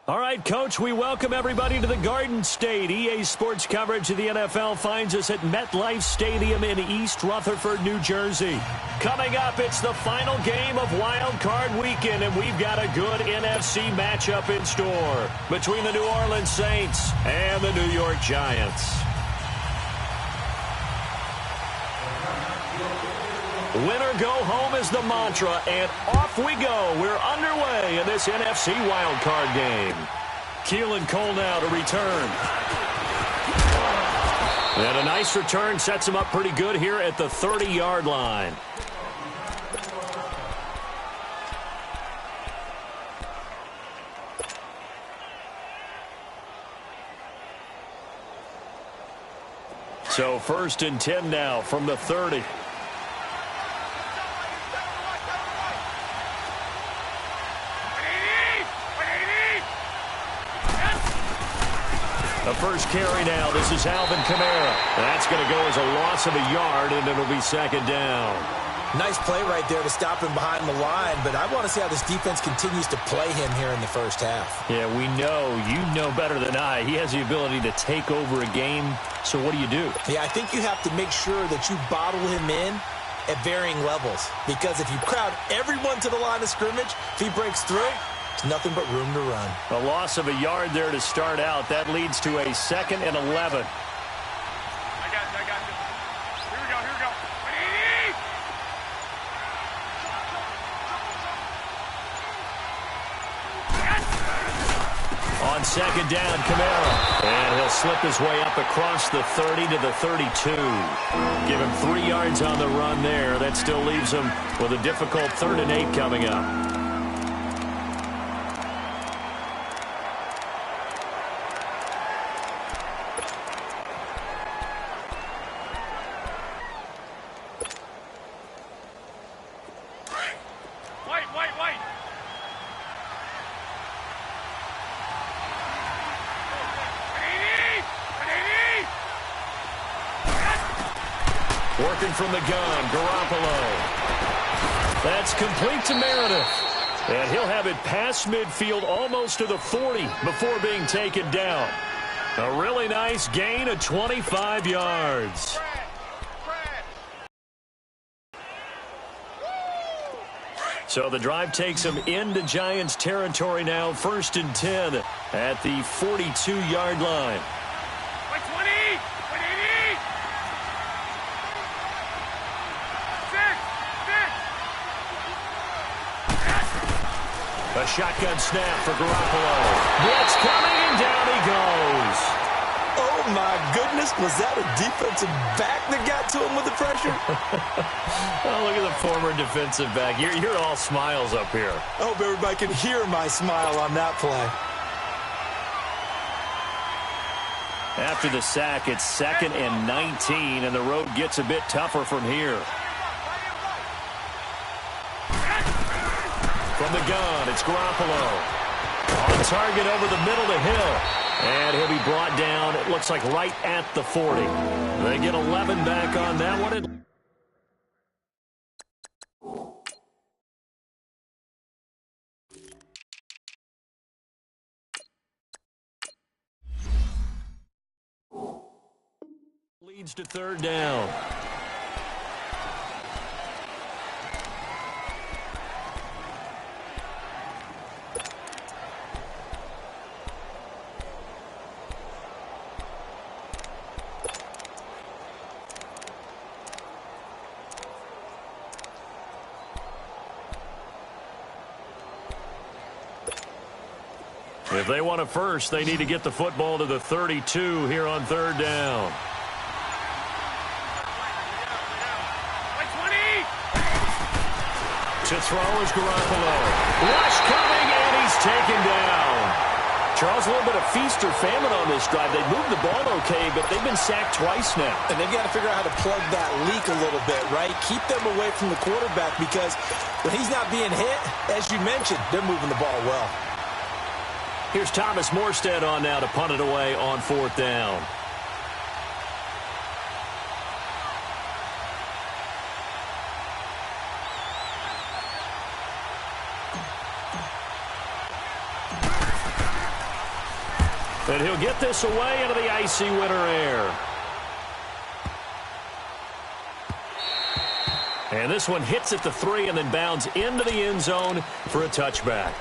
All right, Coach, we welcome everybody to the Garden State. EA Sports coverage of the NFL finds us at MetLife Stadium in East Rutherford, New Jersey. Coming up, it's the final game of Wild Card Weekend, and we've got a good NFC matchup in store between the New Orleans Saints and the New York Giants. Winner go home is the mantra, and off we go. We're underway in this NFC wildcard game. Keelan Cole now to return. And a nice return sets him up pretty good here at the 30-yard line. So 1st and 10 now from the 30. The first carry now. This is Alvin Kamara. That's going to go as a loss of a yard, and it'll be 2nd down. Nice play right there to stop him behind the line, but I want to see how this defense continues to play him here in the first half. Yeah, we know. You know better than I. He has the ability to take over a game, so what do you do? Yeah, I think you have to make sure that you bottle him in at varying levels, because if you crowd everyone to the line of scrimmage, if he breaks through, there's nothing but room to run. A loss of a yard there to start out. That leads to a 2nd and 11. I got you. Here we go. On 2nd down, Kamara. And he'll slip his way up across the 30 to the 32. Give him 3 yards on the run there. That still leaves him with a difficult 3rd and 8 coming up. Wait. Working from the gun, Garoppolo. That's complete to Meredith. And he'll have it past midfield almost to the 40 before being taken down. A really nice gain of 25 yards. So the drive takes him into Giants territory now. 1st and 10 at the 42-yard line. A shotgun snap for Garoppolo. Blitz coming, and down he goes. Oh, my goodness. Was that a defensive back that got to him with the pressure? Oh, look at the former defensive back. You're all smiles up here. I hope everybody can hear my smile on that play. After the sack, it's 2nd and 19, and the road gets a bit tougher from here. From the gun, it's Garoppolo. On target over the middle to Hill. And he'll be brought down, it looks like right at the 40. They get 11 back on that one. Leads to 3rd down. If they want a first, they need to get the football to the 32 here on 3rd down. To throw is Garoppolo. Rush coming, and he's taken down. Charles, a little bit of feast or famine on this drive. They moved the ball okay, but they've been sacked twice now. And they've got to figure out how to plug that leak a little bit, right? Keep them away from the quarterback, because when he's not being hit, as you mentioned, they're moving the ball well. Here's Thomas Morstead on now to punt it away on 4th down. And he'll get this away into the icy winter air. And this one hits at the 3 and then bounds into the end zone for a touchback.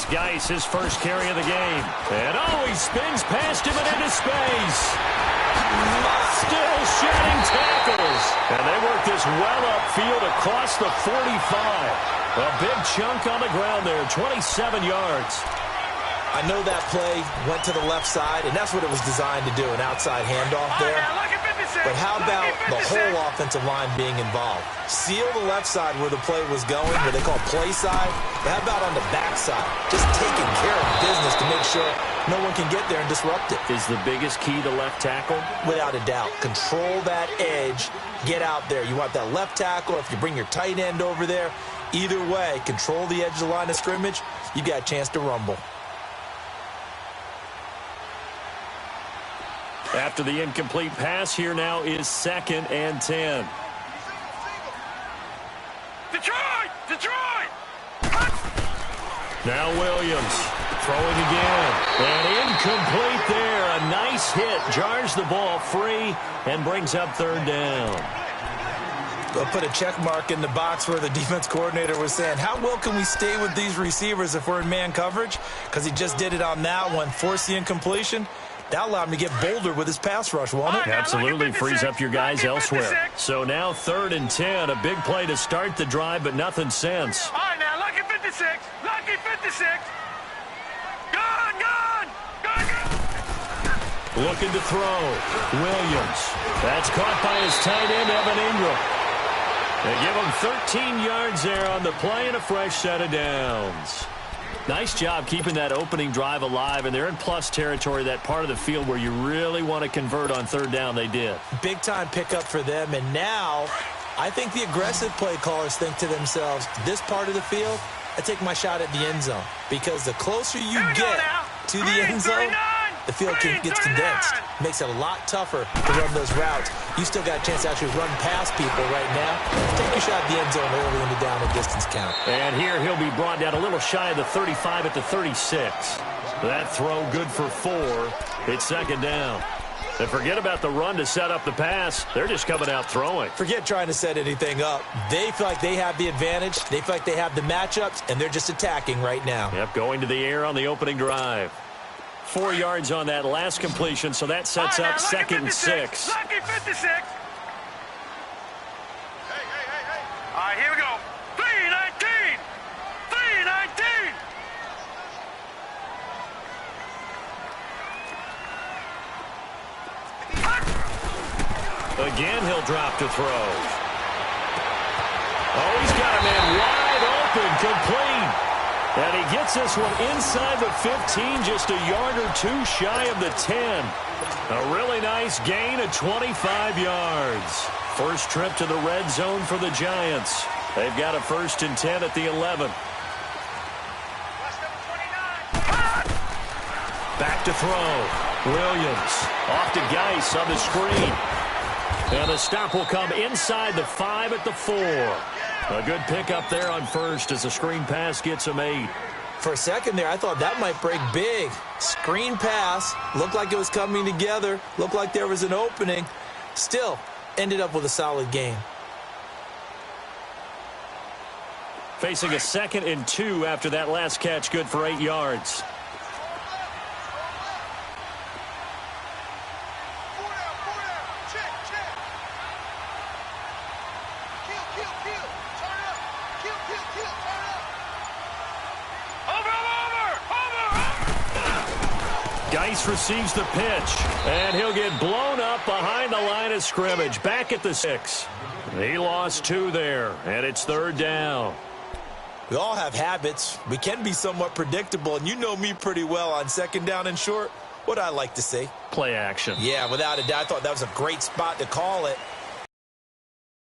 Geis, his first carry of the game. And he spins past him and into space. Still shedding tackles. And they work this well upfield across the 45. A big chunk on the ground there, 27 yards. I know that play went to the left side, and that's what it was designed to do, an outside handoff there. But how about the whole offensive line being involved? Seal the left side where the play was going, what they call play side. But how about on the back side? Just taking care of business to make sure no one can get there and disrupt it. Is the biggest key to left tackle? Without a doubt. Control that edge. Get out there. You want that left tackle. If you bring your tight end over there, either way, control the edge of the line of scrimmage, you got a chance to rumble. After the incomplete pass, here now is 2nd and 10. Detroit! Detroit! Now Williams throwing again. And incomplete there. A nice hit. Jars the ball free and brings up 3rd down. They'll put a check mark in the box where the defense coordinator was saying, how well can we stay with these receivers if we're in man coverage? Because he just did it on that one. Force the incompletion. That allowed him to get bolder with his pass rush, won't it? Absolutely frees up your guys elsewhere. So now 3rd and 10. A big play to start the drive, but nothing since. All right, now, lucky 56. Lucky 56. Gone, gone. Gone, gone. Looking to throw. Williams. That's caught by his tight end, Evan Ingram. They give him 13 yards there on the play and a fresh set of downs. Nice job keeping that opening drive alive, and they're in plus territory, that part of the field where you really want to convert on 3rd down. They did. Big-time pickup for them, and now I think the aggressive play callers think to themselves, this part of the field, I take my shot at the end zone, because the closer you get to the end zone, the field gets condensed. Makes it a lot tougher to run those routes. You still got a chance to actually run past people right now. Take your shot at the end zone early in the down and distance count. And here he'll be brought down a little shy of the 35 at the 36. That throw good for 4. It's 2nd down. And forget about the run to set up the pass. They're just coming out throwing. Forget trying to set anything up. They feel like they have the advantage. They feel like they have the matchups, and they're just attacking right now. Yep, going to the air on the opening drive. 4 yards on that last completion, so that sets up 2nd and 6. Lucky 56. Hey. All right, here we go. 3-19. 3-19. Again, he'll drop to throw. Oh, he's got a man wide open, complete. And he gets this one inside the 15, just a yard or 2 shy of the 10. A really nice gain of 25 yards. First trip to the red zone for the Giants. They've got a 1st and 10 at the 11. Back to throw. Williams off to Geis on the screen. And the stop will come inside the 5 at the 4. A good pickup there on 1st as the screen pass gets him 8. For a second there, I thought that might break big. Screen pass. Looked like it was coming together. Looked like there was an opening. Still, ended up with a solid game. Facing a 2nd and 2 after that last catch, good for 8 yards. Geis receives the pitch, and he'll get blown up behind the line of scrimmage, back at the 6. He lost 2 there, and it's 3rd down. We all have habits. We can be somewhat predictable, and you know me pretty well on second down and short. What I like to see. Play action. Yeah, without a doubt. I thought that was a great spot to call it.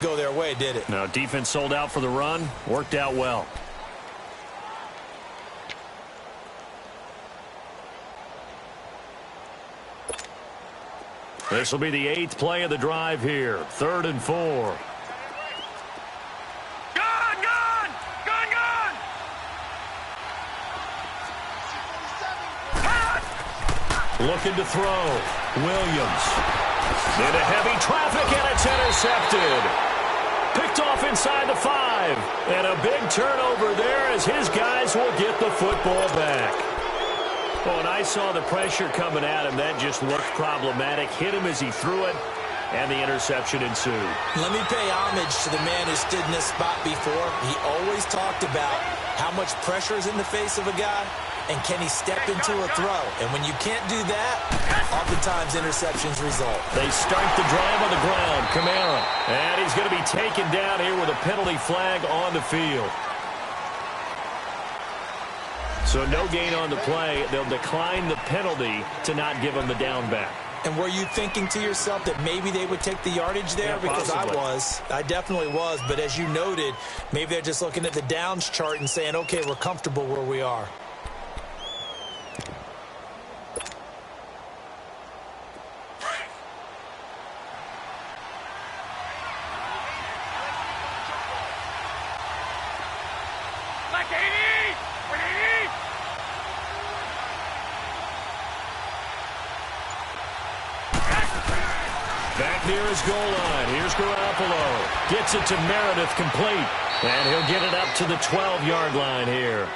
Go their way, did it? No, defense sold out for the run. Worked out well. This will be the 8th play of the drive here. 3rd and 4. Gone, gone! Gone, gone! Looking to throw. Williams. Into heavy traffic, and it's intercepted. Picked off inside the 5. And a big turnover there as his guys will get the football back. Well, and I saw the pressure coming at him. That just looked problematic. Hit him as he threw it, and the interception ensued. Let me pay homage to the man who stood in this spot before. He always talked about how much pressure is in the face of a guy, and can he step into a throw. And when you can't do that, oftentimes interceptions result. They start the drive on the ground. Kamara. And he's going to be taken down here with a penalty flag on the field. So no gain on the play. They'll decline the penalty to not give him the down back. And were you thinking to yourself that maybe they would take the yardage there? Yeah, because possibly. I definitely was. But as you noted, maybe they're just looking at the downs chart and saying, okay, we're comfortable where we are. Like 80! 180! Back near his goal line. Here's Garoppolo. Gets it to Meredith, complete. And he'll get it up to the 12-yard line here.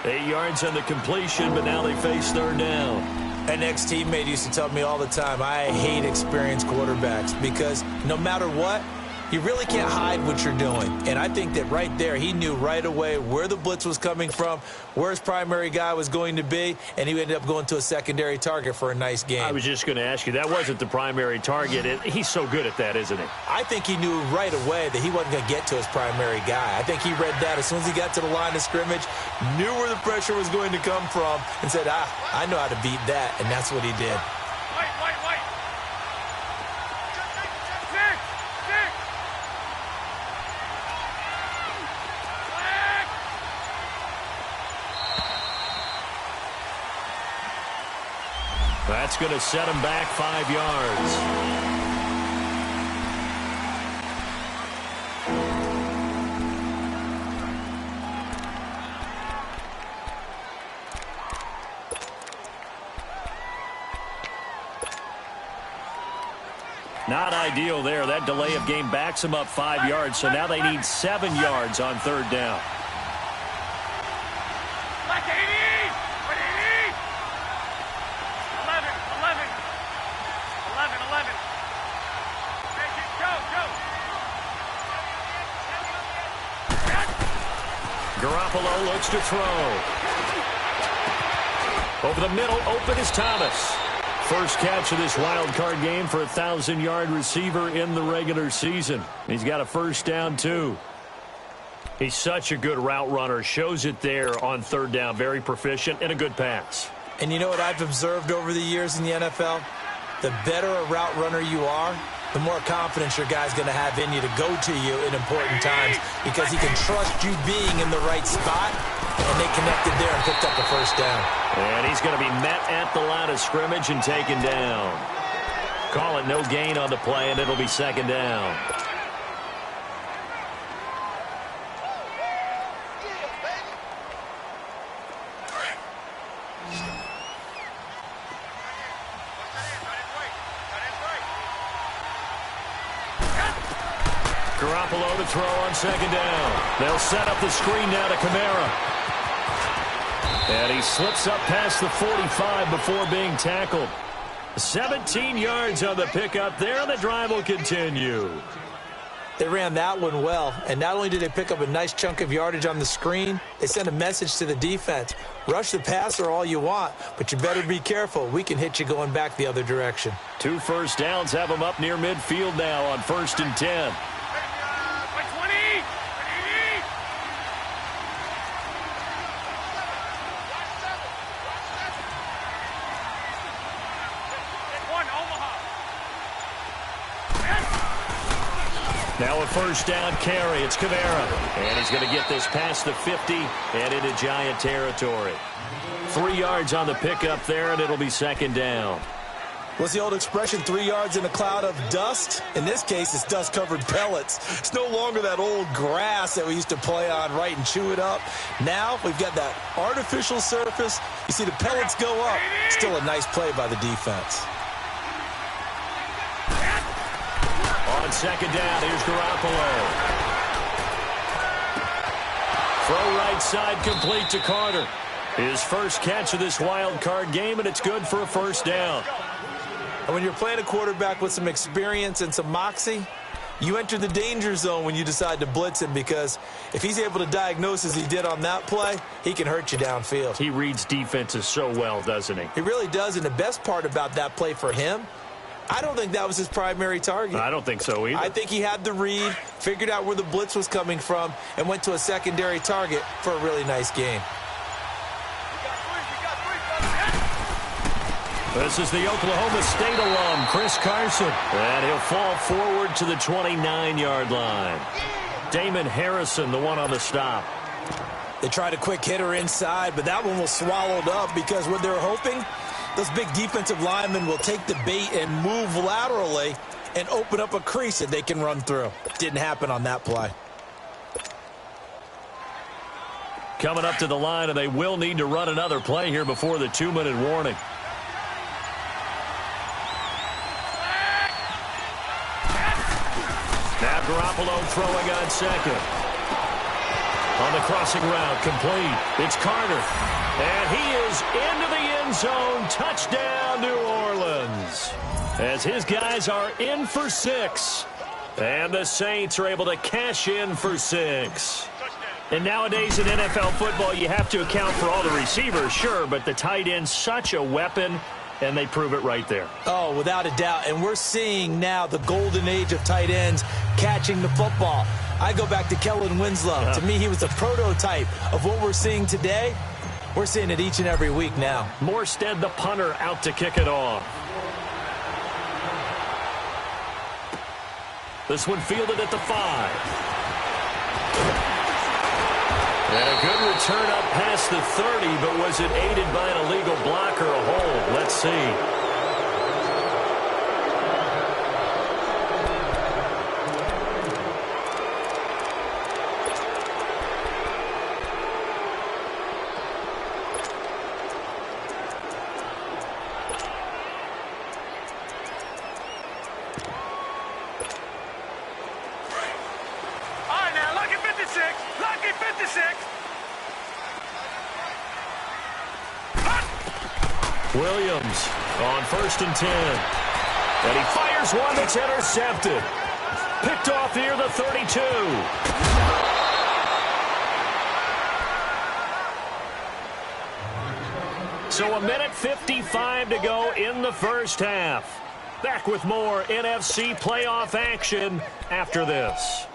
8 yards on the completion, but now they face 3rd down. An ex-teammate used to tell me all the time, I hate experienced quarterbacks because no matter what, you really can't hide what you're doing. And I think that right there, he knew right away where the blitz was coming from, where his primary guy was going to be, and he ended up going to a secondary target for a nice game. I was just going to ask you, that wasn't the primary target. He's so good at that, isn't he? I think he knew right away that he wasn't going to get to his primary guy. I think he read that as soon as he got to the line of scrimmage, knew where the pressure was going to come from, and said, I know how to beat that, and that's what he did. White, white, white! 6! 6! That's going to set him back 5 yards. Not ideal there. That delay of game backs them up 5 yards, so now they need 7 yards on 3rd down. Like 80! 180! 11, 11. 11, 11. Go, go. Garoppolo looks to throw. Over the middle, open is Thomas. First catch of this wild card game for a 1,000-yard receiver in the regular season. He's got a first down, too. He's such a good route runner. Shows it there on 3rd down. Very proficient and a good pass. And you know what I've observed over the years in the NFL? The better a route runner you are, the more confidence your guy's going to have in you to go to you in important times because he can trust you being in the right spot, and they connected there and picked up the first down. And he's going to be met at the line of scrimmage and taken down. Call it no gain on the play, and it'll be 2nd down. Garoppolo to throw on 2nd down. They'll set up the screen now to Kamara. And he slips up past the 45 before being tackled. 17 yards on the pickup there, and the drive will continue. They ran that one well, and not only did they pick up a nice chunk of yardage on the screen, they sent a message to the defense. Rush the passer all you want, but you better be careful. We can hit you going back the other direction. 2 first downs have them up near midfield now on 1st and 10. Now a first down carry. It's Kamara. And he's going to get this past the 50 and into Giant territory. 3 yards on the pickup there, and it'll be second down. What's the old expression, 3 yards in a cloud of dust? In this case, it's dust-covered pellets. It's no longer that old grass that we used to play on, right, and chew it up. Now we've got that artificial surface. You see the pellets go up. Still a nice play by the defense. On second down, here's Garoppolo. Throw right side complete to Carter. His first catch of this wild card game, and it's good for a first down. And when you're playing a quarterback with some experience and some moxie, you enter the danger zone when you decide to blitz him, because if he's able to diagnose as he did on that play, he can hurt you downfield. He reads defenses so well, doesn't he? He really does, and the best part about that play for him, I don't think that was his primary target. I don't think so either. I think he had the read, figured out where the blitz was coming from, and went to a secondary target for a really nice game. This is the Oklahoma State alum, Chris Carson. And he'll fall forward to the 29-yard line. Damon Harrison, the one on the stop. They tried a quick hitter inside, but that one was swallowed up because what they're hoping, those big defensive linemen will take the bait and move laterally and open up a crease that they can run through. Didn't happen on that play. Coming up to the line, and they will need to run another play here before the 2-minute warning. Now Garoppolo throwing on second. On the crossing route, complete. It's Carter. And he is into the end zone. Touchdown, New Orleans. As his guys are in for 6. And the Saints are able to cash in for 6. And nowadays in NFL football, you have to account for all the receivers, sure, but the tight end's such a weapon, and they prove it right there. Oh, without a doubt. And we're seeing now the golden age of tight ends catching the football. I go back to Kellen Winslow. To me, he was a prototype of what we're seeing today. We're seeing it each and every week now. Morstead, the punter, out to kick it off. This one fielded at the 5. And a good return up past the 30, but was it aided by an illegal block or a hold? Let's see. Williams on 1st and 10. And he fires one that's intercepted. Picked off near the 32. So a minute 55 to go in the first half. Back with more NFC playoff action after this.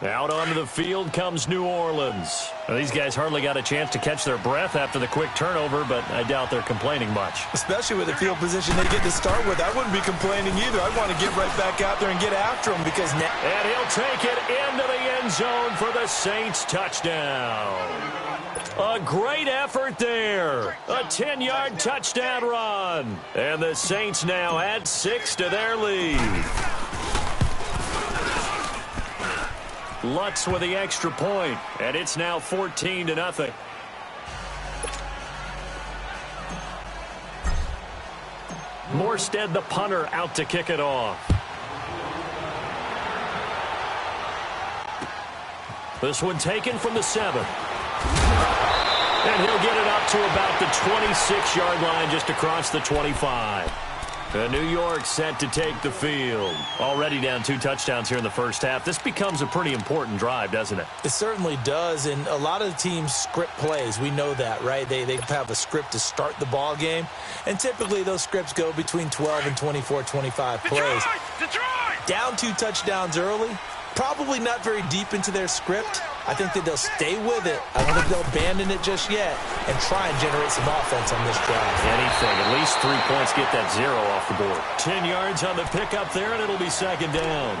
Out onto the field comes New Orleans. Well, these guys hardly got a chance to catch their breath after the quick turnover, but I doubt they're complaining much. Especially with the field position they get to start with. I wouldn't be complaining either. I want to get right back out there and get after them because now... And he'll take it into the end zone for the Saints touchdown. A great effort there. A 10-yard touchdown run. And the Saints now add 6 to their lead. Lutz with the extra point, and it's now 14-0. Morstead, the punter, out to kick it off. This one taken from the 7. And he'll get it up to about the 26-yard line, just across the 25. New York set to take the field. Already down 2 touchdowns here in the first half. This becomes a pretty important drive, doesn't it? It certainly does, and a lot of the teams script plays. We know that, right? They have a script to start the ball game, and typically those scripts go between 12 and 24, 25 plays. Detroit! Down 2 touchdowns early, probably not very deep into their script. I think that they'll stay with it. I don't think they'll abandon it just yet and try and generate some offense on this drive. Anything. At least 3 points, get that 0 off the board. 10 yards on the pickup there, and it'll be second down.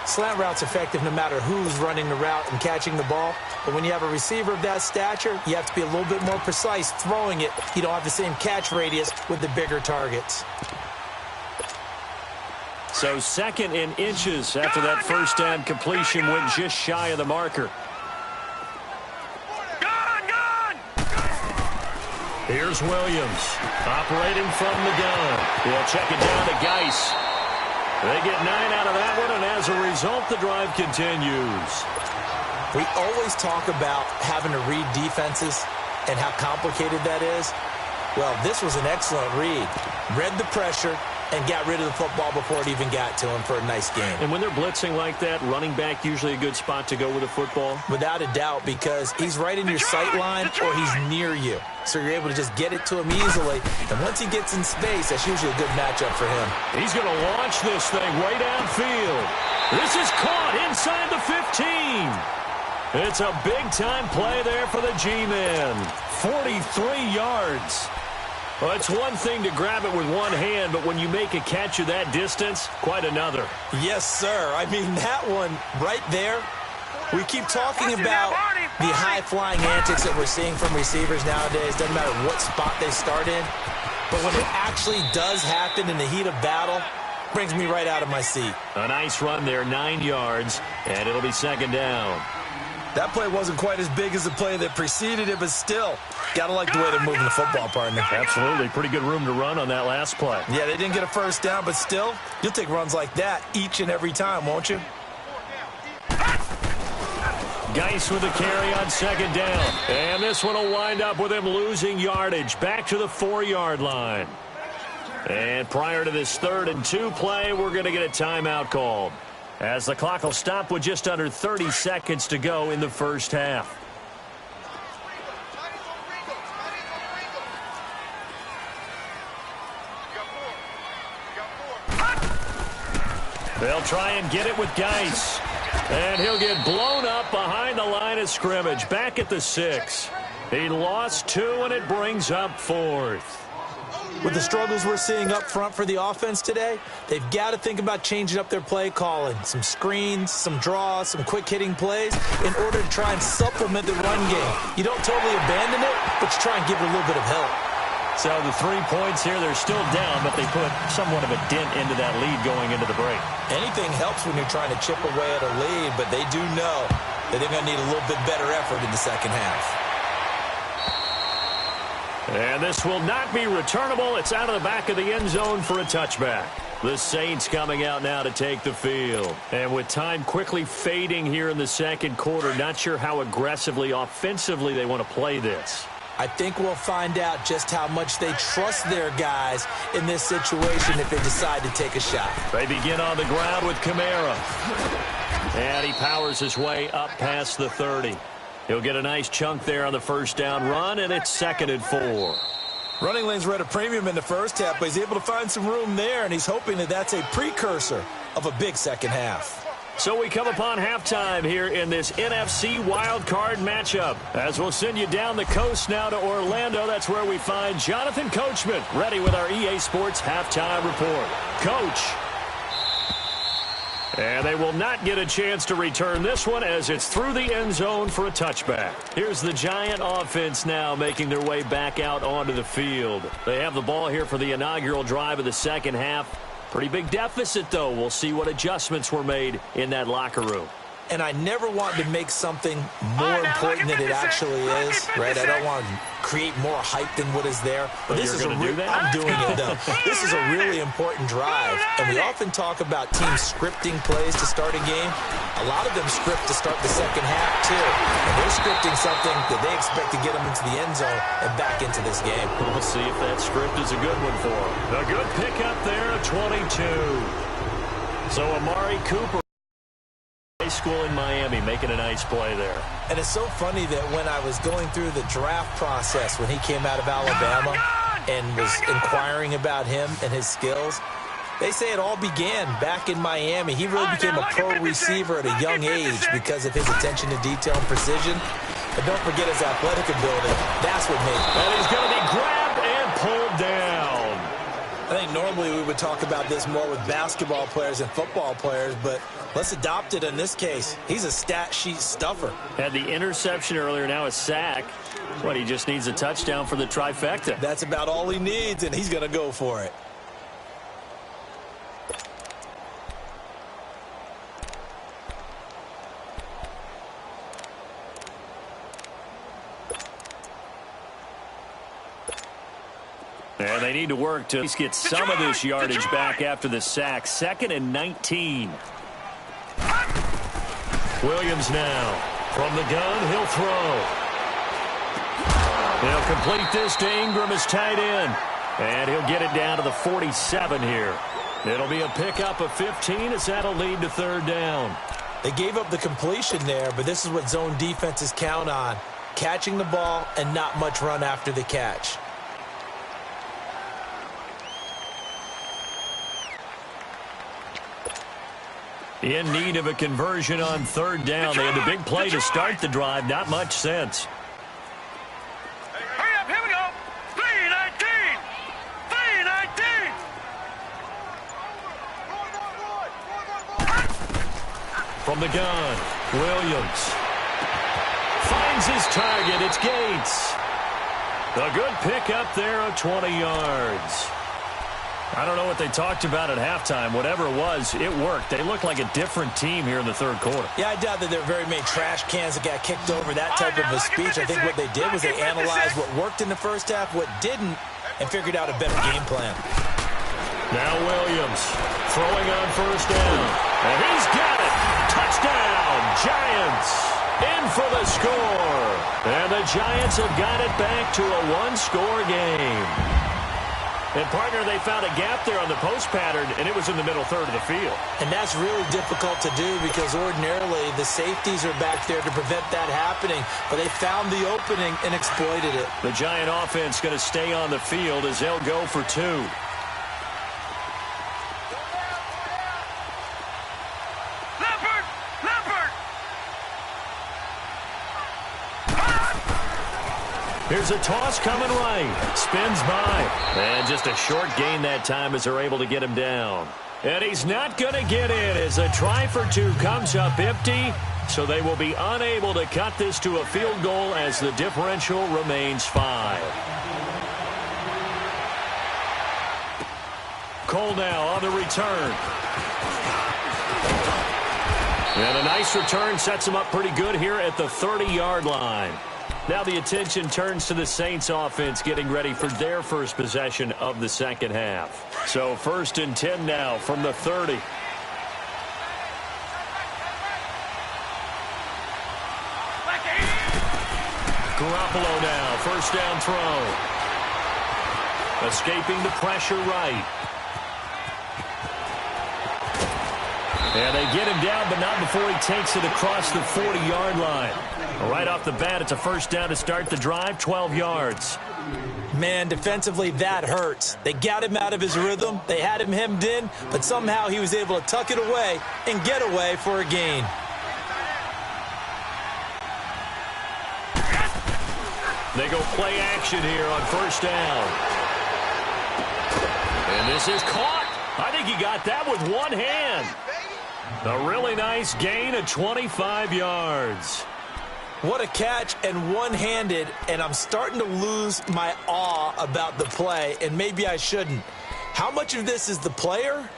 Slant route's effective no matter who's running the route and catching the ball. But when you have a receiver of that stature, you have to be a little bit more precise throwing it. You don't have the same catch radius with the bigger targets. So 2nd in inches after that first down completion went just shy of the marker. Here's Williams operating from the gun. He'll check it down to Geis. They get 9 out of that one, and as a result, the drive continues. We always talk about having to read defenses and how complicated that is. Well, this was an excellent read. Read the pressure and got rid of the football before it even got to him for a nice game. And when they're blitzing like that, running back usually a good spot to go with the football? Without a doubt, because he's right in your sight line or he's near you. So you're able to just get it to him easily. And once he gets in space, that's usually a good matchup for him. He's going to launch this thing way downfield. This is caught inside the 15. It's a big-time play there for the G-men. 43 yards. Well, it's one thing to grab it with one hand, but when you make a catch of that distance, quite another. Yes, sir. I mean, that one right there, we keep talking about the high-flying antics that we're seeing from receivers nowadays. Doesn't matter what spot they start in. But when it actually does happen in the heat of battle, brings me right out of my seat. A nice run there, 9 yards, and it'll be 2nd down. That play wasn't quite as big as the play that preceded it, but still, got to like the way they're moving the football, partner. Absolutely. Pretty good room to run on that last play. Yeah, they didn't get a first down, but still, you'll take runs like that each and every time, won't you? Geis with the carry on 2nd down. And this one will wind up with him losing yardage back to the 4-yard line. And prior to this 3rd and 2 play, we're going to get a timeout called, as the clock will stop with just under 30 seconds to go in the first half. They'll try and get it with Geis. And he'll get blown up behind the line of scrimmage, back at the 6. He lost 2, and it brings up 4th. With the struggles we're seeing up front for the offense today, they've got to think about changing up their play calling. Some screens, some draws, some quick-hitting plays in order to try and supplement the run game. You don't totally abandon it, but you try and give it a little bit of help. So the 3 points here, they're still down, but they put somewhat of a dent into that lead going into the break. Anything helps when you're trying to chip away at a lead, but they do know that they're going to need a little bit better effort in the second half. And this will not be returnable. It's out of the back of the end zone for a touchback. The Saints coming out now to take the field. And with time quickly fading here in the second quarter, not sure how aggressively, offensively they want to play this. I think we'll find out just how much they trust their guys in this situation if they decide to take a shot. They begin on the ground with Kamara. And he powers his way up past the 30. He'll get a nice chunk there on the first down run, and it's 2nd and 4. Running lanes were at a premium in the first half, but he's able to find some room there, and he's hoping that that's a precursor of a big second half. So we come upon halftime here in this NFC wildcard matchup. As we'll send you down the coast now to Orlando, that's where we find Jonathan Coachman ready with our EA Sports halftime report. Coach. And they will not get a chance to return this one as it's through the end zone for a touchback. Here's the Giant offense now making their way back out onto the field. They have the ball here for the inaugural drive of the second half. Pretty big deficit, though. We'll see what adjustments were made in that locker room. And I never want to make something more important than it actually is, right? I don't want to create more hype than what is there. But this is I'm doing it, though. This is a really important drive. And we often talk about teams scripting plays to start a game. A lot of them script to start the second half, too. And they're scripting something that they expect to get them into the end zone and back into this game. We'll see if that script is a good one for them. A good pickup there of 22. So Amari Cooper, high school in Miami, making a nice play there. And it's so funny that when I was going through the draft process when he came out of Alabama and was inquiring about him and his skills, they say it all began back in Miami. He really became a pro receiver at a young age because of his attention to detail and precision. But don't forget his athletic ability. That's what made him. And he's going to be grabbed and pulled down. I think normally we would talk about this more with basketball players and football players, but let's adopt it in this case. He's a stat sheet stuffer. Had the interception earlier, now a sack. What, he just needs a touchdown for the trifecta. That's about all he needs, and he's going to go for it. And they need to work to at least get some of this yardage back after the sack. 2nd and 19. Williams now. From the gun, he'll throw. He'll complete this to Ingram as tight end. And he'll get it down to the 47 here. It'll be a pickup of 15 as that'll lead to 3rd down. They gave up the completion there, but this is what zone defenses count on. Catching the ball and not much run after the catch. In need of a conversion on 3rd down. They had a big play to start the drive. Not much sense. Hurry up, here we go. 3-19. 3-19. From the gun, Williams finds his target. It's Gates. A good pickup there of 20 yards. I don't know what they talked about at halftime. Whatever it was, it worked. They looked like a different team here in the 3rd quarter. Yeah, I doubt that there are very many trash cans that got kicked over, that type of a speech. I think what they did was they analyzed what worked in the first half, what didn't, and figured out a better game plan. Now Williams throwing on 1st down. And he's got it. Touchdown, Giants. In for the score. And the Giants have got it back to a 1-score game. And, partner, they found a gap there on the post pattern, and it was in the middle 3rd of the field. And that's really difficult to do because ordinarily the safeties are back there to prevent that happening. But they found the opening and exploited it. The Giant offense going to stay on the field as they'll go for 2. Here's a toss coming right. Spins by. And just a short gain that time as they're able to get him down. And he's not going to get in as a try for 2 comes up empty. So they will be unable to cut this to a field goal as the differential remains 5. Cole now on the return. And a nice return sets him up pretty good here at the 30-yard line. Now the attention turns to the Saints offense getting ready for their first possession of the second half. So 1st and 10 now from the 30. Garoppolo now, 1st down throw. Escaping the pressure right. And they get him down, but not before he takes it across the 40-yard line. Right off the bat, it's a 1st down to start the drive, 12 yards. Man, defensively, that hurts. They got him out of his rhythm. They had him hemmed in, but somehow he was able to tuck it away and get away for a gain. They go play action here on 1st down. And this is caught. I think he got that with one hand. A really nice gain of 25 yards. What a catch and one-handed, and I'm starting to lose my awe about the play, and maybe I shouldn't. How much of this is the player?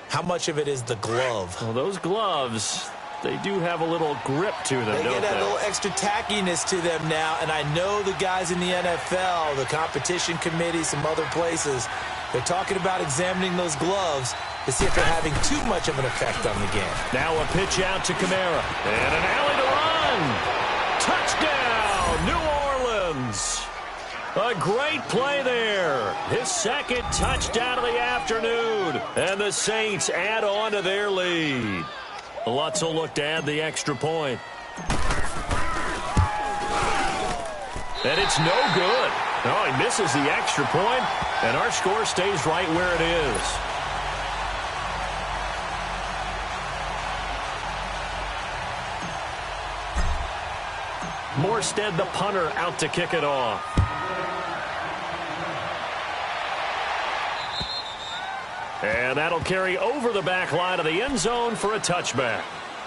How much of it is the glove? Well, those gloves, they do have a little grip to them, They don't get a they? little extra tackiness to them now, and I know the guys in the NFL, the competition committee, some other places, they're talking about examining those gloves to see if they're having too much of an effect on the game. Now a pitch out to Kamara. And an alley to run. Touchdown, New Orleans. A great play there. His 2nd touchdown of the afternoon. And the Saints add on to their lead. Lutz will look to add the extra point. And it's no good. Oh, he misses the extra point, and our score stays right where it is. Morstead, the punter, out to kick it off. And that'll carry over the back line of the end zone for a touchback.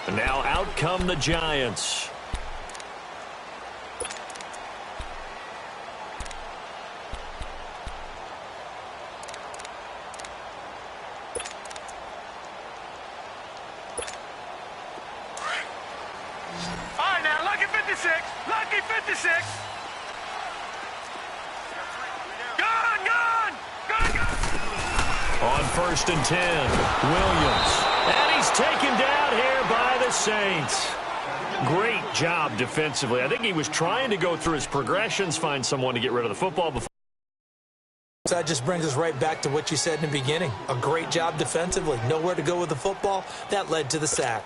And now out come the Giants. All right, now, lucky 56. Lucky 56. Gone, gone. Gone, gone. On 1st and 10, Williams. And he's taken down here by the Saints. Great job defensively. I think he was trying to go through his progressions, find someone to get rid of the football before. So that just brings us right back to what you said in the beginning. A great job defensively. Nowhere to go with the football. That led to the sack.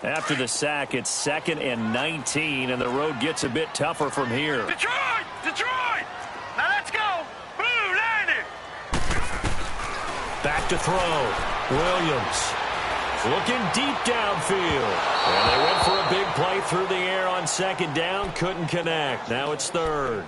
After the sack, it's 2nd and 19, and the road gets a bit tougher from here. Detroit! Detroit! Now let's go! Blue, landed! Back to throw. Williams looking deep downfield. And they went for a big play through the air on 2nd down. Couldn't connect. Now it's 3rd.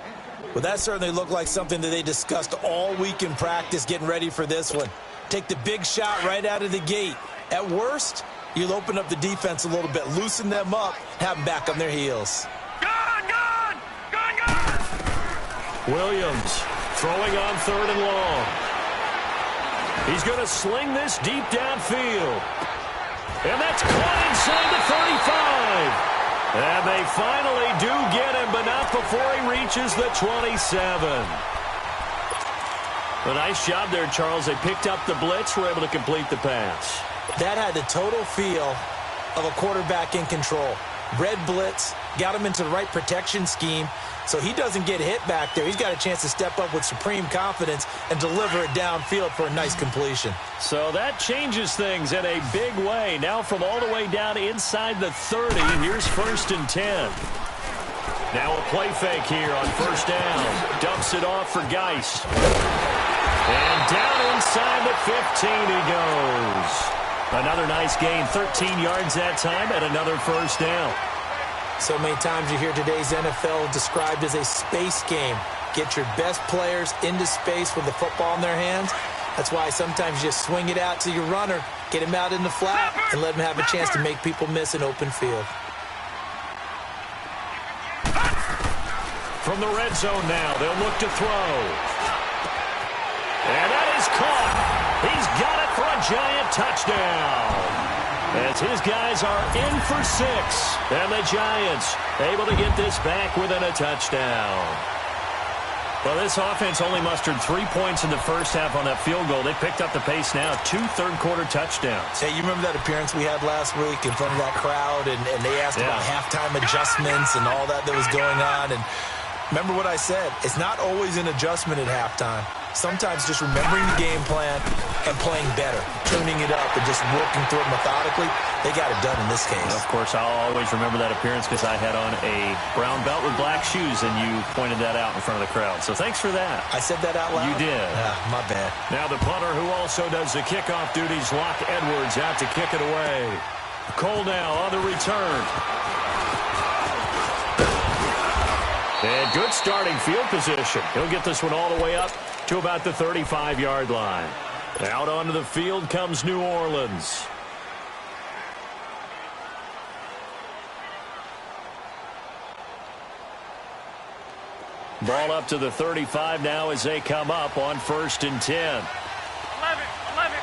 Well, that certainly looked like something that they discussed all week in practice getting ready for this one. Take the big shot right out of the gate. At worst, you'll open up the defense a little bit, loosen them up, have them back on their heels. Gone, gone! Gone, gone! Williams throwing on 3rd and long. He's going to sling this deep downfield. And that's caught inside the 35. And they finally do get him, but not before he reaches the 27. A nice job there, Charles. They picked up the blitz, were able to complete the pass. That had the total feel of a quarterback in control. Red blitz, got him into the right protection scheme, so he doesn't get hit back there. He's got a chance to step up with supreme confidence and deliver it downfield for a nice completion. So that changes things in a big way. Now from all the way down inside the 30, here's 1st and 10. Now a play fake here on 1st down. Dumps it off for Geis. And down inside the 15 he goes. Another nice gain, 13 yards that time, and another 1st down. So many times you hear today's NFL described as a space game. Get your best players into space with the football in their hands. That's why sometimes you just swing it out to your runner, get him out in the flat, and let him have a chance to make people miss an open field. From the red zone now, they'll look to throw. And that is caught. He's got it for a Giant touchdown. As his guys are in for 6. And the Giants able to get this back within a touchdown. Well, this offense only mustered 3 points in the first half on that field goal. They picked up the pace now. 2 third-quarter touchdowns. Hey, you remember that appearance we had last week in front of that crowd, and they asked about halftime adjustments and all that was going on. And remember what I said. It's not always an adjustment at halftime. Sometimes just remembering the game plan and playing better, tuning it up and just working through it methodically. They got it done in this case. Of course, I'll always remember that appearance because I had on a brown belt with black shoes, and you pointed that out in front of the crowd. So thanks for that. I said that out loud? You did. My bad. Now the punter who also does the kickoff duties, Locke Edwards, out to kick it away. Cole now on the return. And good starting field position. He'll get this one all the way up to about the 35-yard line. Out onto the field comes New Orleans. Ball up to the 35 now as they come up on 1st and 10. 11, 11.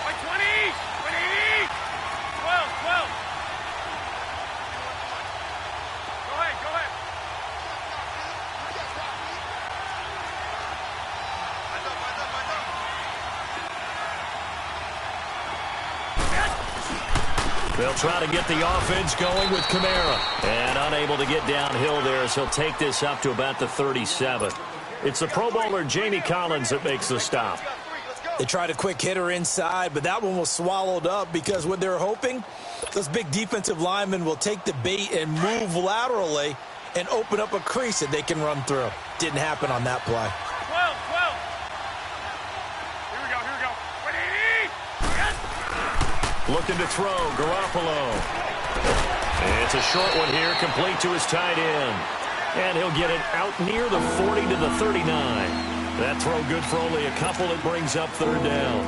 Wait, 20, 20, 12, 12. Go ahead, go ahead. They'll try to get the offense going with Kamara. And unable to get downhill there, so he'll take this up to about the 37. It's the Pro Bowler Jamie Collins that makes the stop. They tried a quick hitter inside, but that one was swallowed up because what they're hoping, those big defensive linemen will take the bait and move laterally and open up a crease that they can run through. Didn't happen on that play. 12, 12. Here we go, here we go. 20, yes. Looking to throw, Garoppolo. It's a short one here, complete to his tight end. And he'll get it out near the 40 to the 39. That throw good for only a couple. It brings up third down.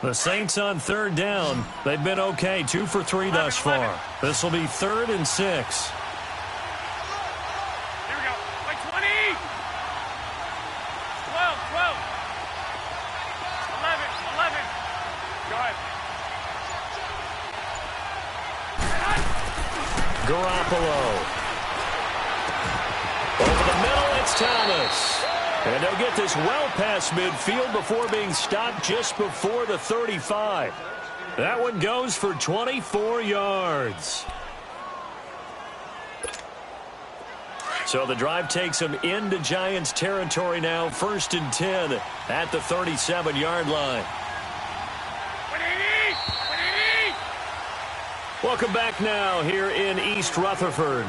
The Saints on third down. They've been okay, 2 for 3 thus far. This will be 3rd and 6. Here we go. By 20. 12, 12. 11, 11. Go ahead. Garoppolo. Over the middle, it's Thomas. And they'll get this well past midfield before being stopped just before the 35. That one goes for 24 yards. So the drive takes them into Giants territory now. 1st and 10 at the 37-yard line. 180! 180! Welcome back now here in East Rutherford.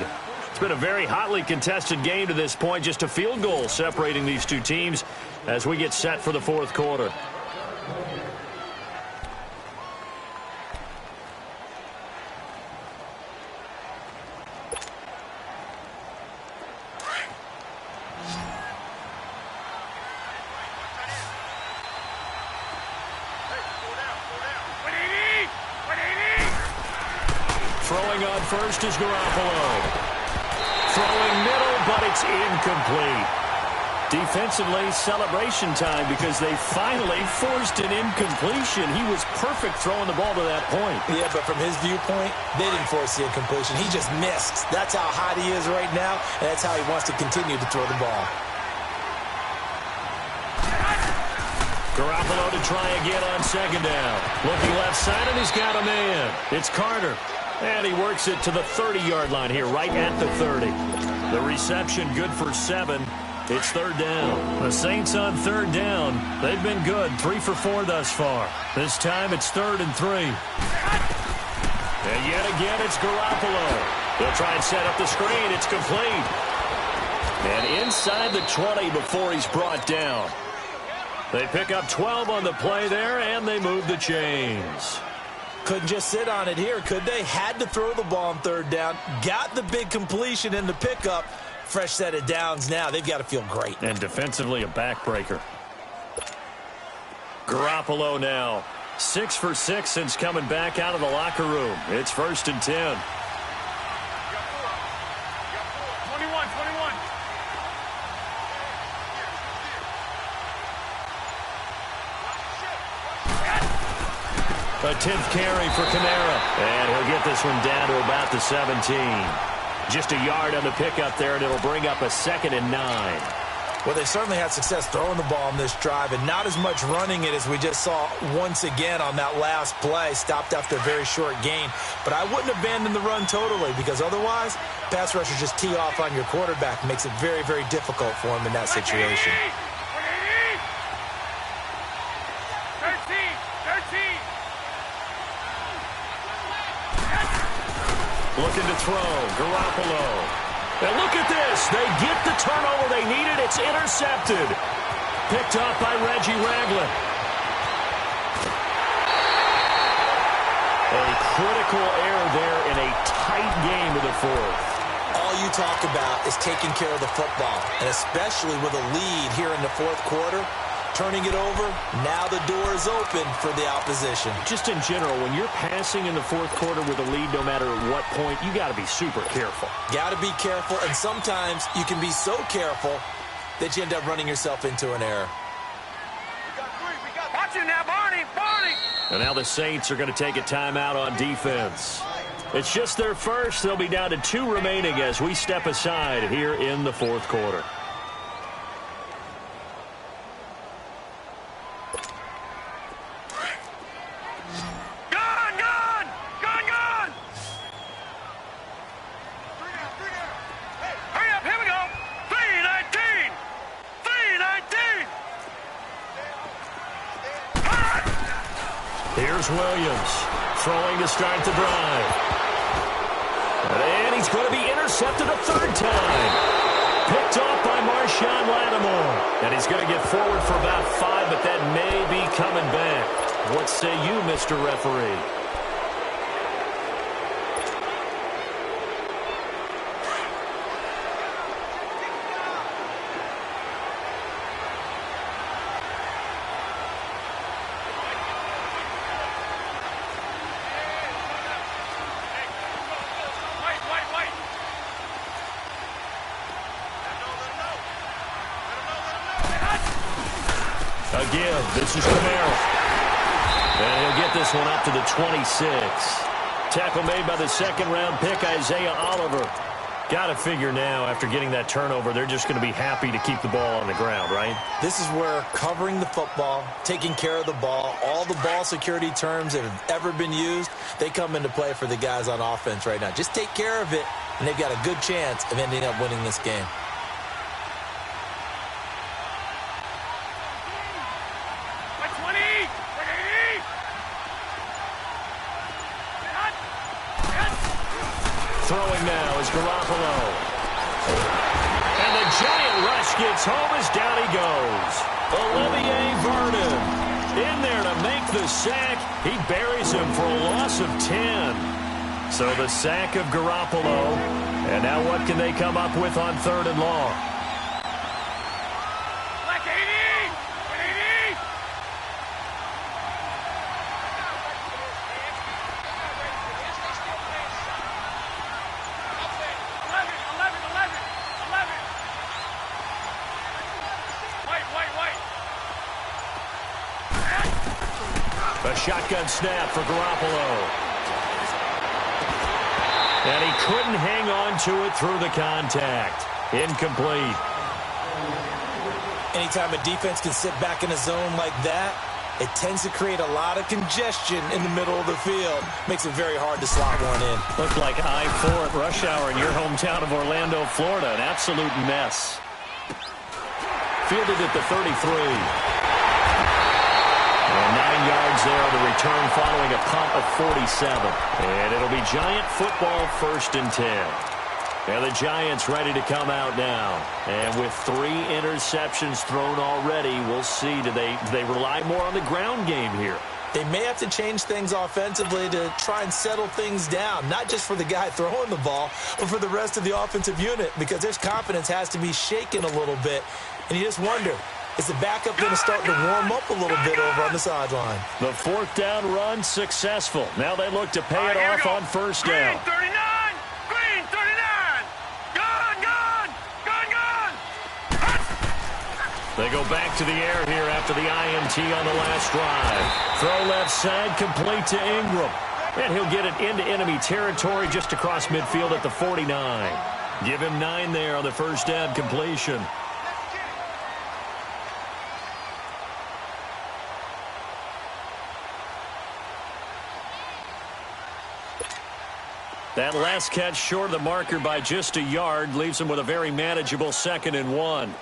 It's been a very hotly contested game to this point. Just a field goal separating these two teams as we get set for the 4th quarter. Throwing on first is Garoppolo. Throwing middle, but it's incomplete. Defensively, celebration time because they finally forced an incompletion. He was perfect throwing the ball to that point. Yeah, but from his viewpoint, they didn't force the incompletion. He just missed. That's how hot he is right now, and that's how he wants to continue to throw the ball. Garoppolo to try again on 2nd down. Looking left side, and he's got a man. It's Carter. And he works it to the 30-yard line here, right at the 30. The reception good for 7. It's 3rd down. The Saints on 3rd down. They've been good, 3 for 4 thus far. This time it's 3rd and 3. And yet again, it's Garoppolo. They'll try and set up the screen. It's complete. And inside the 20 before he's brought down. They pick up 12 on the play there, and they move the chains. Couldn't just sit on it here, could they? Had to throw the ball on 3rd down. Got the big completion in the pickup. Fresh set of downs now. They've got to feel great. And defensively, a backbreaker. Garoppolo now. 6 for 6 since coming back out of the locker room. It's 1st and 10. 21, 21. A 10th carry for Kamara. And he'll get this one down to about the 17. Just a yard on the pickup there, and it'll bring up a 2nd and 9. Well, they certainly had success throwing the ball on this drive, and not as much running it as we just saw once again on that last play. Stopped after a very short gain. But I wouldn't abandon the run totally, because otherwise, pass rushers just tee off on your quarterback. Makes it very, very difficult for him in that situation. 13. Looking to throw, Garoppolo. And look at this. They get the turnover they needed. It's intercepted. Picked up by Reggie Ragland. A critical error there in a tight game of the 4th. All you talk about is taking care of the football, and especially with a lead here in the 4th quarter. Turning it over, now the door is open for the opposition. Just in general, when you're passing in the 4th quarter with a lead, no matter at what point, you got to be super careful. Got to be careful, and sometimes you can be so careful that you end up running yourself into an error. Watch him now, Barney! And now the Saints are going to take a timeout on defense. It's just their first. They'll be down to 2 remaining as we step aside here in the 4th quarter. Here's Williams, throwing to start the drive. And he's going to be intercepted a 3rd time. Picked off by Marshawn Lattimore. And he's going to get forward for about 5, but that may be coming back. What say you, Mr. Referee? A give. This is Camaro. And he'll get this one up to the 26. Tackle made by the second-round pick, Isaiah Oliver. Got to figure now, after getting that turnover, they're just going to be happy to keep the ball on the ground, right? This is where covering the football, taking care of the ball, all the ball security terms that have ever been used, they come into play for the guys on offense right now. Just take care of it, and they've got a good chance of ending up winning this game. Throwing now is Garoppolo. And the giant rush gets home as down he goes. Olivier Vernon in there to make the sack. He buries him for a loss of 10. So the sack of Garoppolo. And now what can they come up with on 3rd and long? A shotgun snap for Garoppolo. And he couldn't hang on to it through the contact. Incomplete. Anytime a defense can sit back in a zone like that, it tends to create a lot of congestion in the middle of the field. Makes it very hard to slot one in. Looked like I-4 at rush hour in your hometown of Orlando, Florida. An absolute mess. Fielded at the 33. And 9 yards there on the return following a punt of 47. And it'll be Giant football 1st and 10. And the Giants ready to come out now. And with 3 interceptions thrown already, we'll see. Do they rely more on the ground game here? They may have to change things offensively to try and settle things down, not just for the guy throwing the ball, but for the rest of the offensive unit, because their confidence has to be shaken a little bit. And you just wonder, is the backup going to start to warm up a little bit over on the sideline? The 4th down run successful. Now they look to pay it off on 1st down. Green 39! Green 39! Gun! They go back to the air here after the INT on the last drive. Throw left side, complete to Ingram. And he'll get it into enemy territory just across midfield at the 49. Give him 9 there on the 1st down completion. That last catch short of the marker by just a yard leaves him with a very manageable 2nd and 1.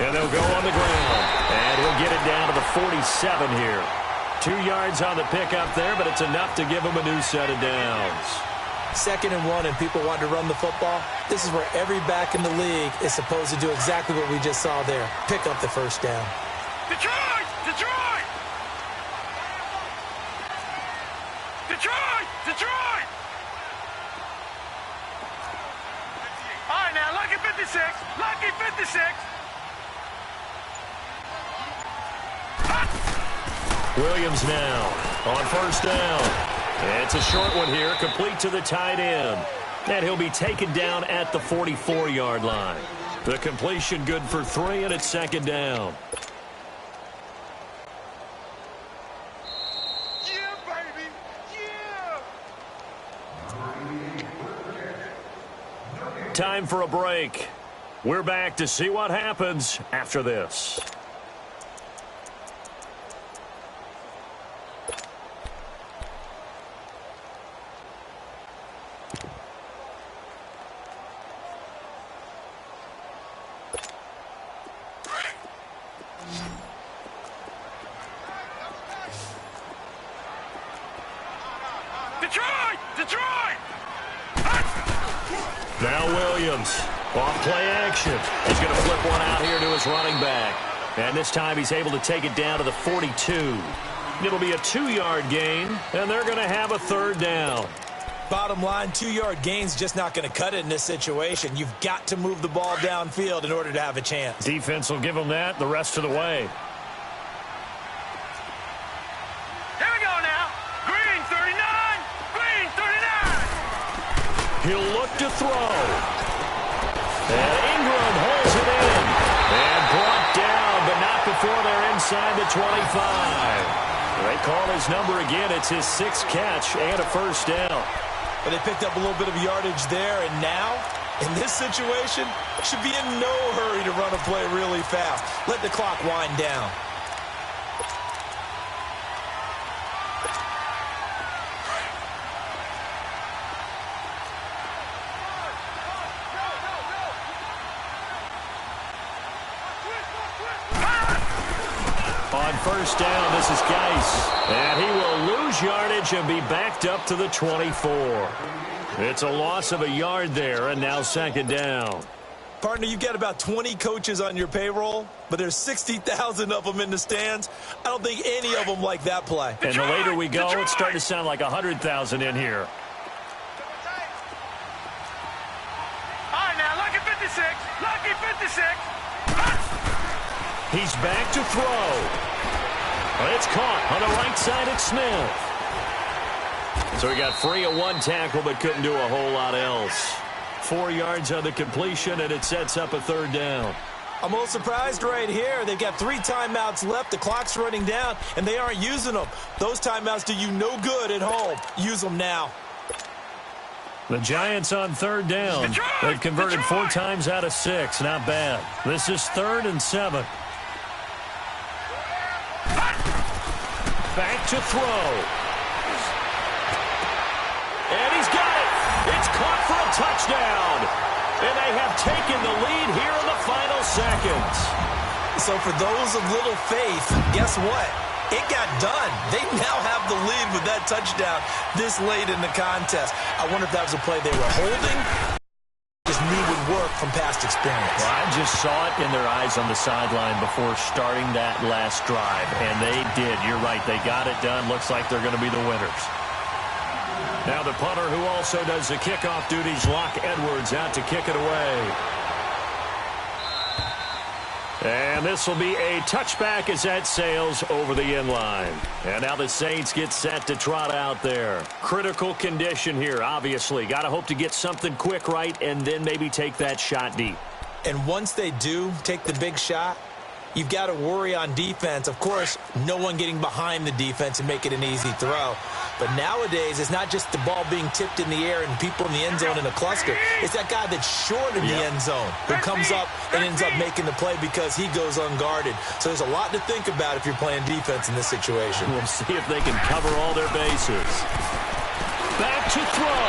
And they'll go on the ground. And he'll get it down to the 47 here. 2 yards on the pickup there, but it's enough to give him a new set of downs. 2nd and 1 and people want to run the football. This is where every back in the league is supposed to do exactly what we just saw there. Pick up the 1st down. Detroit! Detroit! Detroit! Detroit! All right, now, lucky 56. Lucky 56. Williams now on 1st down. It's a short one here, complete to the tight end. And he'll be taken down at the 44-yard line. The completion good for 3, and it's 2nd down. Yeah, baby! Yeah! Time for a break. We're back to see what happens after this. Detroit! Detroit! Now Williams, off play action. He's going to flip one out here to his running back. And this time he's able to take it down to the 42. It'll be a 2-yard gain, and they're going to have a 3rd down. Bottom line, 2-yard gain's just not going to cut it in this situation. You've got to move the ball downfield in order to have a chance. Defense will give them that the rest of the way. Here we go now. Green 39. Green 39. He'll look to throw. And Ingram holds before they're inside the 25. They call his number again. It's his 6th catch and a first down. But they picked up a little bit of yardage there, and now, in this situation, should be in no hurry to run a play really fast. Let the clock wind down. On first down, this is Geis. And he will lose yardage and be backed up to the 24. It's a loss of a yard there, and now 2nd down. Partner, you've got about 20 coaches on your payroll, but there's 60,000 of them in the stands. I don't think any of them like that play. And the later we go, it's starting to sound like 100,000 in here. All right, now, lucky 56. Lucky 56. He's back to throw. It's caught on the right side at Smith. So he got free of one tackle but couldn't do a whole lot else. 4 yards on the completion, and it sets up a 3rd down. I'm a little surprised right here. They've got 3 timeouts left. The clock's running down, and they aren't using them. Those timeouts do you no good at home. Use them now. The Giants on 3rd down. They've converted 4 times out of 6. Not bad. This is 3rd and 7. Back to throw. And he's got it. It's caught for a touchdown. And they have taken the lead here in the final seconds. So for those of little faith, guess what? It got done. They now have the lead with that touchdown this late in the contest. I wonder if that was a play they were holding. Just knew would work from past experience. Well, I just saw it in their eyes on the sideline before starting that last drive, and they did. You're right. They got it done. Looks like they're going to be the winners. Now the punter who also does the kickoff duties, Locke Edwards, out to kick it away. And this will be a touchback as that sails over the end line. And now the Saints get set to trot out there. Critical condition here, obviously. Got to hope to get something quick right and then maybe take that shot deep. And once they do take the big shot, you've got to worry on defense. Of course, no one getting behind the defense and make it an easy throw. But nowadays, it's not just the ball being tipped in the air and people in the end zone in a cluster. It's that guy that's short in the end zone who comes up and ends up making the play because he goes unguarded. So there's a lot to think about if you're playing defense in this situation. We'll see if they can cover all their bases. Back to throw.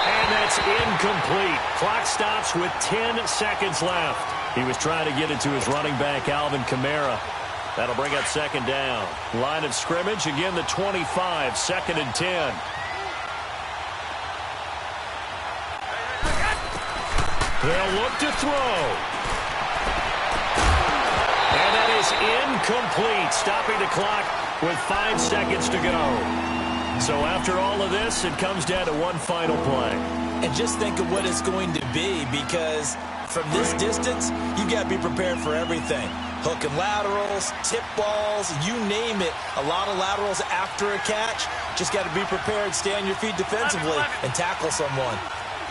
And that's incomplete. Clock stops with 10 seconds left. He was trying to get it to his running back, Alvin Kamara. That'll bring up 2nd down. Line of scrimmage, again the 25, 2nd and 10. They'll look to throw. And that is incomplete, stopping the clock with 5 seconds to go. So after all of this, it comes down to one final play. And just think of what it's going to be, because from this distance, you got to be prepared for everything. Hook and laterals, tip balls, you name it. A lot of laterals after a catch. Just got to be prepared, stay on your feet defensively, and tackle someone.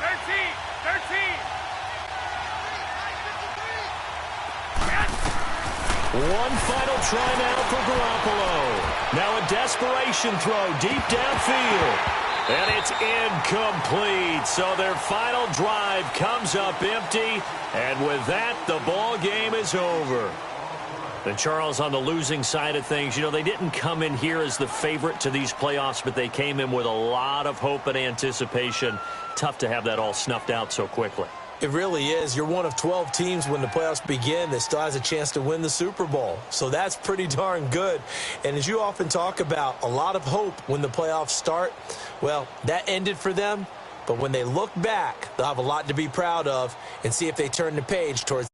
13. One final try now for Garoppolo. Now a desperation throw deep downfield. And it's incomplete. So their final drive comes up empty. And with that, the ball game is over. And Charles, on the losing side of things, you know, they didn't come in here as the favorite to these playoffs, but they came in with a lot of hope and anticipation. Tough to have that all snuffed out so quickly. It really is. You're one of 12 teams when the playoffs begin that still has a chance to win the Super Bowl. So that's pretty darn good. And as you often talk about, a lot of hope when the playoffs start. Well, that ended for them. But when they look back, they'll have a lot to be proud of and see if they turn the page towards